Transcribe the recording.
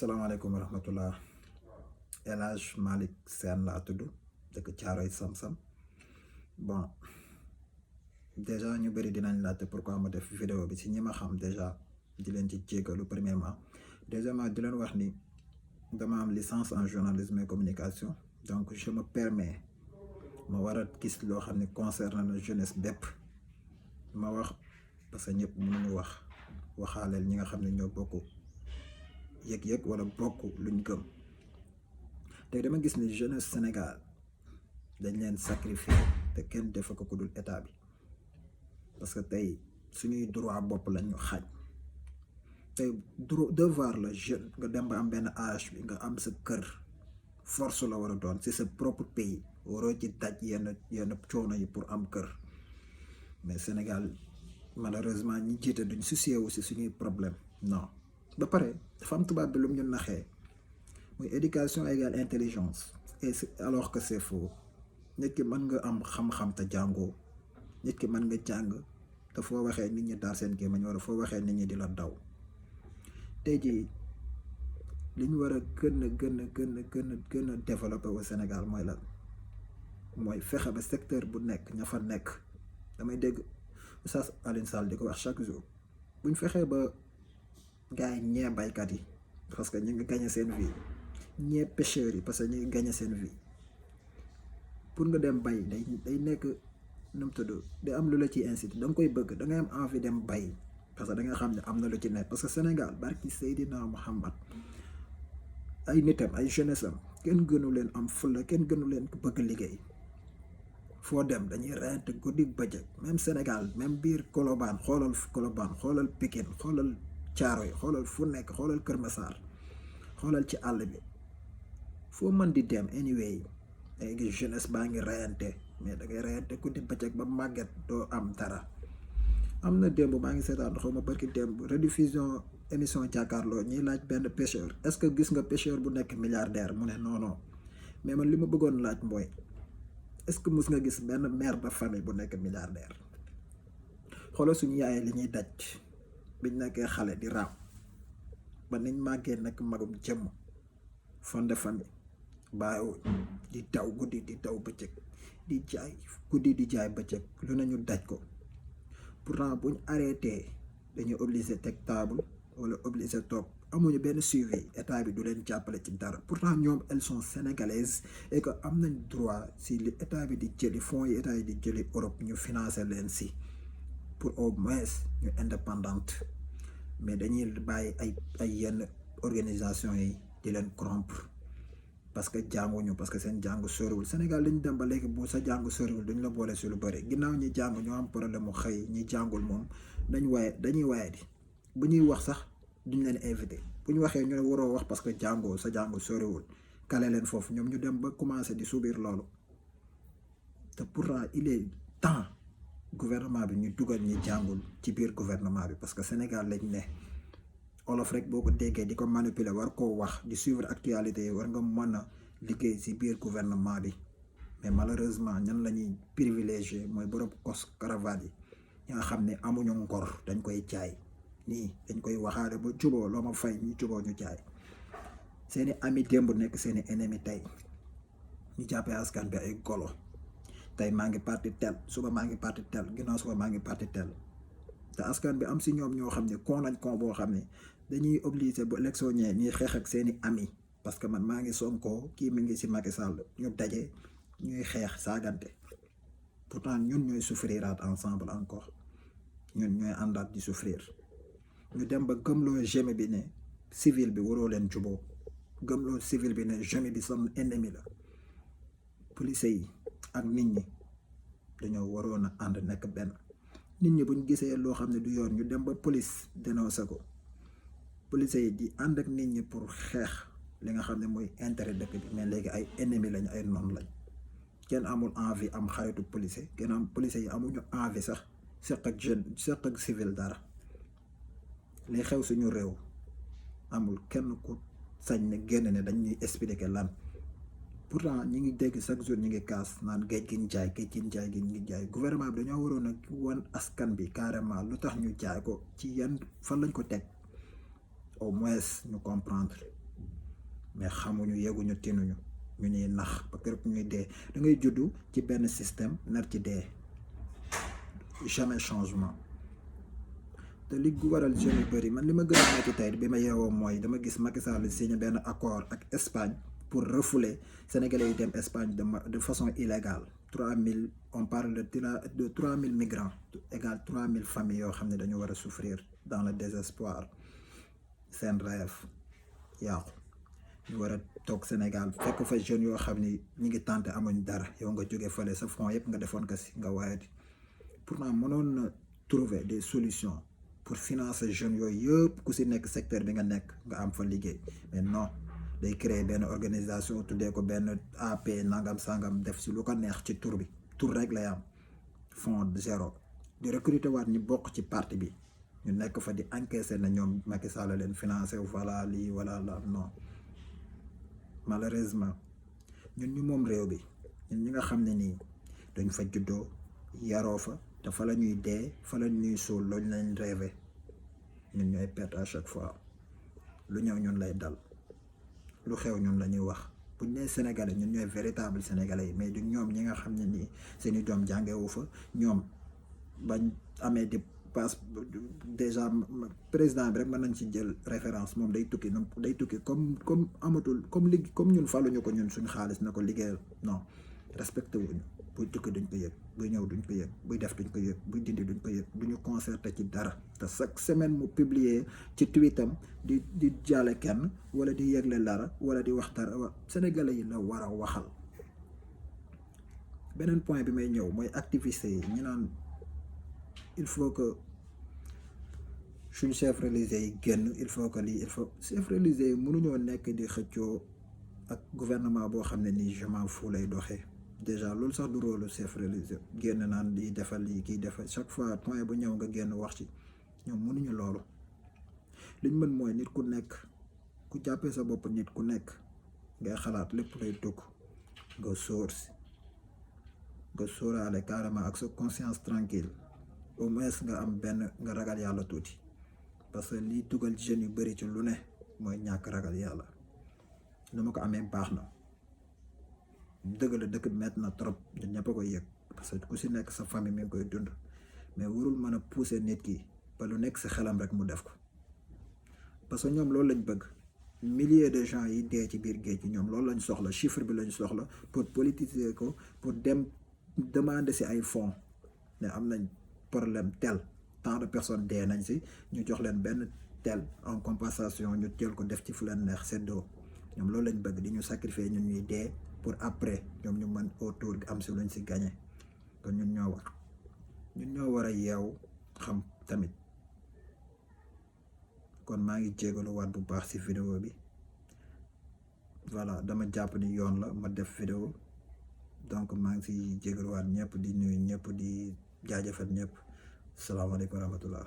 salaamaaleykum wa rahmatullah. El Hadj Malick Sène laa tudd dëkk Caaroy Sam-Sam. Bon, déjà ñu bëri dinañ laajte pourquoi ma def vidéo bi si ñi ma xam déjà di leen ci jéggalu premièrement. Deuxièmement di leen wax ni dama am licence en journalisme et communication, donc je me permets ma war a gis loo xam ne concerne na jeunesse bépp ma wax, parce que ñëpp mënuñu waxaaleel ñi nga xam ne ñoo bokk yëg-yëg wala bokk luñ gëm. tey dama gis ni jeunesse Sénégal dañ leen sacrifier te kenn defa ko ku dul état bi, parce que tey suñuy droit bopp lañ ñu xaaj. tey devoir la jeune nga dem ba am benn âge bi nga am sa kër, force la war a doon ci sa propre pays, waroo ci daj yenn coono yi pour am kër. mais Sénégal malheureusement ñi jiite duñ soucier wu ci suñuy problème. non, ba pare dafa am tubaab bi lu mu ñu naxee muy éducation égale intelligence, et alors que c'est faux. nit ki mën nga am xam-xam te jàngoo, nit ki mën nga jàng te foo waxee nit ñi daal seen gémmiñ wala foo waxee nit ñi di la daw. tey jii li ñu war a gën a développé au Sénégal mooy lan, mooy fexe ba secteur bu nekk ña fa nekk. damay dégg Oustaz Alioune Sall di ko wax chaque jour, buñ fexee ba gars yi ñee baykat yi parce que ñu ngi gagné seen vie, ñee pêcheurs yi parce que ñu ngi gagné seen vie. pour nga dem bay day nekk nu mu tudd, day am lu la ciy incité, da nga koy bëgg, da ngay am envie dem bay parce que da nga xam ne am na lu ci nekk. parce que Sénégal barki Seydina Muhammad ay nitam ay jeunesse am kenn gënu leen am fulla, kenn gënu leen bëgg liggéey. foo dem dañuy reyante guddi bëccëg. même Sénégal, même biir Colobane, xoolal Pikine, xoolal Caaroy, xoolal fu nekk, xoolal Kër Massar, xoolal ci àll bi, foo mën di dem anyway day gis jeunesse baa ngi reyante. mais da ngay reyante guddi bëccëg ba màgget doo am dara. am na démb maa ngi seetaan xaw ma barki démb rediffusion émission jàkkaarloo ñuy laaj benn pêcheur, est-ce que gis nga pêcheur bu nekk milliardaire? mu ne non. mais man li ma bëggoon laaj mooy, est-ce que mus nga gis benn mère de famille bu nekk milliardaire? xoolal suñu yaayee li ñuy daj biñ nekkee xale di raam ba niñ màggee nekk magum jëmm, fond de famille, bàyyiwuñ di daw guddi di daw bëccëg, di jaay guddi di jaay bëccëg, lu nañu daj ko. pourtant buñ arrêté dañuy obligé teg table wala obligé toog, amuñu benn suivi, état bi du leen jàppale ci dara. pourtant ñoom elles sont sénégalaises et que am nañ droit si li état bi di jëli, fonds yi état yi di jëli Europe ñu financer leen si pour au moins ñu indépendante. mais dañuy bàyyi ay yenn organisation yi di leen corrompre parce que jànguñu, parce que seen jàng soriwul. Sénégal dañu dem ba léegi bu sa jàng soriwul duñ la boole si lu bëri. ginnaaw ñi jàng ñoo am problème mu xëy, ñi jàngul moom dañuy waaye di bu ñuy wax sax duñ leen invité. bu ñu waxee ñu ne waroo wax parce que jàngoo, sa jàng soriwul, kale leen foofu. ñoom ñu dem ba commencé di subir loolu. te pourtant il est temps gouvernement bi ñu dugal ñi jàngul ci biir gouvernement bi, parce que Sénégal lañ ne. olof rek boo ko déggee di ko manipuler, war koo wax, di suivre actualité yi, war nga mën a liggéey ci biir gouvernement bi. mais malheureusement ñan la ñuy privilégié mooy borom kos cravate yi, ñi nga xam ne amuñu ngor, dañ koy jaay nii, dañ koy waxaale ba juboo, loo ma fay ñu juboo ñu jaay. seeni ami démb nekk seeni ennemi tey, ñu jàppee askan bi ay golo. tey maa ngi parti tel, suba maa ngi parti tel, ginnaaw suba maa ngi parti tel. te askan bi am si ñoom ñoo xam ne kon nañ kon boo xam ne dañuy obligé bu élection ñëwee ñuy xeex ak seeni ami, parce que man maa ngi Sonko, kii mi ngi si Macky Sall, ñu daje ñuy xeex saagante. pourtant ñun ñooy souffriraat ensemble encore, ñun ñooy àndaat di souffrir. ñu dem ba gëmloo jeune bi ne civil bi waroo leen juboo, gëmloo civil bi ne jeune bi son ennemi la. police yi ak nit ñi dañoo waroon a ànd nekk benn. nit ñi buñ gisee loo xam ne du yoon, ñu dem ba police dénoncé ko. police yi di ànd ak nit ñi pour xeex li nga xam ne mooy intérêt dëkk bi, mais léegi ay ennemi lañ, ay noon lañ. kenn amul envie am xaritu police, kenn am police yi amuñu envie sax seq ak jeune, seq ak civil dara. li xew suñu réew amul kenn ku sañ ne génn ne dañuy expliquer lan. pourtant ñi ngi dégg chaque jour ñi ngi kaas naan géej gi ñu jaay, gi ñu jaay. gouvernement bi dañoo waroon a wan askan bi carrément lu tax ñu jaay ko, ci yan fan lañ ko teg, au moins ñu comprendre. mais xamuñu yeguñu tinuñu ñu ñuy nax ba keroog ñuy dee. da ngay juddu ci benn système nar ci dee, jamais changement. te li waral jeunes yu bëri man li ma gën a metti tey bi ma yeewoo mooy dama gis Macky Sall signé benn accord ak Espagne pour refouler Sénégalais yi dem Espagne de façon illégale. 3000 on parle de 3000 migrants égale 3000 familles yoo xam ne dañu war a souffrir dans le désespoir. seen rêve yàqu ñu war a toog Sénégal fekk fa jeunes yoo xam ni ñu ngi tenté amuñ dara, yow nga jóge fële sa fonds yëpp nga defoon ko si nga waaye pourtant mënoon na trouver des solutions pour financer jeunes yooyu yëpp ku si nekk secteur bi nga nekk nga am fa liggéey. mais non, day créer benn organisation tuddee ko benn AP nangam sangam def si lu ko neex ci tur bi, tur rek lay am, fond zéro. di recruter waat ñu bokk ci parti bi ñu nekk fa di encaisser na ñoom Macky Sall leen financé voilà lii voilà la. non, malheureusement ñun ñu moom réew bi, ñun ñi nga xam ne nii dañ fa juddoo yaroo fa te fa la ñuy dee fa la ñuy suul loolu lañ rêvé, ñun ñooy perte à chaque fois. lu ñëw ñun lay dal, lu xew ñun la ñuy wax. buñ nee sénégalais ñun ñooy véritable sénégalais yi, mais du ñoom ñi nga xam ne nii seeni doom jàngewu fa, ñoom bañ amee di passe déjà président bi rek mën nañ ci jël référence. moom day tukki comme amatul comme ñun faluñu ko ñun suñ xaalis na ko liggéeyal. non, respecté wuñu. buy tukki duñ ko yëg, buy ñëw duñ ko yëg, buy def duñ ko yëg, buy dindi duñ ko yëg, duñu concerté ci dara. te chaque semaine mu publier ci tweetam di jàlle kenn wala di yëgle dara wala di wax dara. sénégalais yi la war a waxal. beneen point bi may ñëw mooy activité yi ñu naan il faut que suñ chef religieux yi génn, il faut que lii il faut chef religieux yi mënuñoo nekk di xëccoo ak gouvernement boo xam ne nii je m'en fous lay doxee. déjà loolu sax du rôle chef religieux génn naan di defal lii kii defal chaque fois point bu ñëw nga génn wax ci. ñoom mënuñu loolu. liñ mën mooy nit ku nekk ku jàppee sa bopp nit ku nekk ngay xalaat lépp lay dugg nga sóor si nga sóoraale carrément ak sa conscience tranquille. au moins nga am benn nga ragal yàlla tuuti, parce que liy dugal jeunes yu bëri ci lu ne mooy ñàkk ragal yàlla. nu ma ko amee baax na, dëgg la dëkk métti na trop, ñun ñëpp a koy yëg parce que ku si nekk sa famille mi ngi koy dund, mais warul mën a pousser nit ki ba lu nekk si xelam rek mu def ko. parce que ñoom loolu lañ bëgg, milliers de gens yi dee ci biir géej gi ñoom loolu lañ soxla, chiffre bi lañ soxla pour politiser ko, pour dem demander si ay fonds ne am nañ problème tel, tant de personnes dee nañ si, ñu jox leen benn tel en compensation, ñu jël ko def ci fu leen neex seddoo. ñoom loolu lañ bëgg, di ñu sacrifier ñun ñuy dee pour après ñoom ñu mën autour am si luñ si gagné. kon ñun ñoo war a yeewu xam tamit. kon maa ngi jégalu waat bu baax si vidéo bi. voilà, dama jàpp ni yoon la ma def vidéo, donc maa ngi si jégalu waat ñëpp, di nuyu ñëpp, di jaajëfal ñëpp. salaamaaleykum wa rahmatullah.